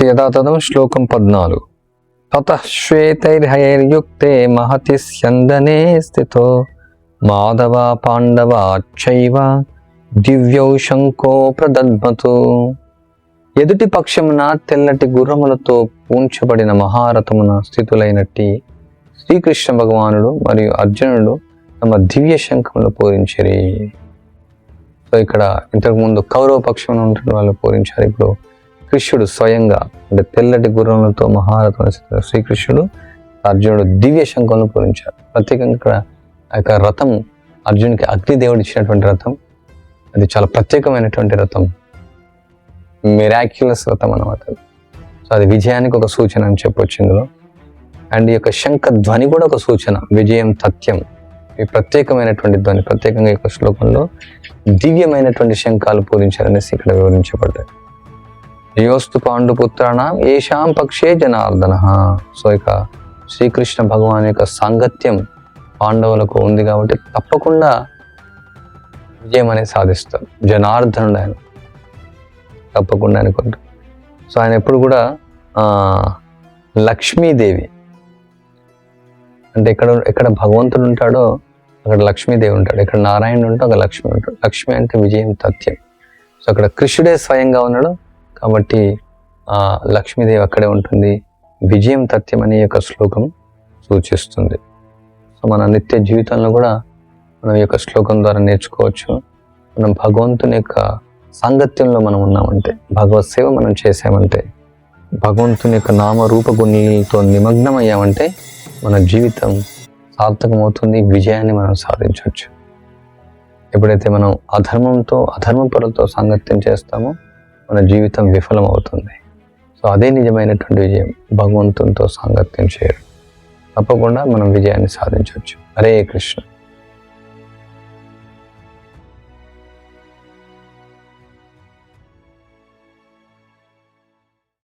యథాతథం శ్లోకం 14. తతః శ్వేతైర్హయైర్యుక్తే మహతి స్యందనే స్థితో మాధవ పాండవాచ్చైవ దివ్యౌ శంఖో ప్రదద్మతు. ఎదుటి పక్షమున తెల్లటి గుర్రములతో పూంచబడిన మహారథమున స్థితులైనట్టి శ్రీకృష్ణ భగవానుడు మరియు అర్జునుడు తమ దివ్య శంఖములు పూరించిరి. సో ఇక్కడ ఇంతకుముందు కౌరవ పక్షమున ఉంటున్న వాళ్ళు పూరించారు. ఇప్పుడు కృష్ణుడు స్వయంగా అంటే తెల్లటి గుర్రములతో మహారథం శ్రీకృష్ణుడు అర్జునుడు దివ్య శంఖంలో పూరించారు. ప్రత్యేకంగా ఇక్కడ ఆ యొక్క రథం అర్జునుడికి అగ్నిదేవుడు ఇచ్చినటువంటి రథం. అది చాలా ప్రత్యేకమైనటువంటి రథం, మిరాక్యులస్ రథం అన్నమాట. సో అది విజయానికి ఒక సూచన అని చెప్పొచ్చు ఇందులో. అండ్ ఈ యొక్క శంఖ ధ్వని కూడా ఒక సూచన, విజయం తథ్యం. ఈ ప్రత్యేకమైనటువంటి ధ్వని, ప్రత్యేకంగా ఈ యొక్క శ్లోకంలో దివ్యమైనటువంటి శంఖాలు పూరించారనేసి ఇక్కడ వివరించబడ్డాయి. యోస్తు పాండుపుత్రాణం ఏషాం పక్షే జనార్దన. సో ఇక శ్రీకృష్ణ భగవాన్ యొక్క సాంగత్యం పాండవులకు ఉంది కాబట్టి తప్పకుండా విజయం అనేది సాధిస్తారు. జనార్దనుడు ఆయన, తప్పకుండా అనుకుంటారు. సో ఆయన ఎప్పుడు కూడా లక్ష్మీదేవి అంటే ఎక్కడ భగవంతుడు ఉంటాడో అక్కడ లక్ష్మీదేవి ఉంటాడు, ఎక్కడ నారాయణుడు ఉంటే అక్కడ లక్ష్మి ఉంటాడు. లక్ష్మి అంటే విజయం తథ్యం. సో అక్కడ కృష్ణుడే స్వయంగా ఉన్నాడు కాబట్టి లక్ష్మీదేవి అక్కడే ఉంటుంది. విజయం తథ్యం అనే యొక్క శ్లోకం సూచిస్తుంది. సో మన నిత్య జీవితంలో కూడా మనం ఈ యొక్క శ్లోకం ద్వారా నేర్చుకోవచ్చు. మనం భగవంతుని యొక్క సాంగత్యంలో మనం ఉన్నామంటే, భగవత్ సేవ మనం చేసామంటే, భగవంతుని యొక్క నామరూప గుణాలతో నిమగ్నం అయ్యామంటే మన జీవితం సార్థకమవుతుంది, విజయాన్ని మనం సాధించవచ్చు. ఎప్పుడైతే మనం అధర్మపరులతో సాంగత్యం చేస్తామో మన జీవితం విఫలం అవుతుంది. సో అదే నిజమైనటువంటి విజయం, భగవంతునితో సాంగత్యం చేయడం. తప్పకుండా మనం విజయాన్ని సాధించవచ్చు. హరే కృష్ణ.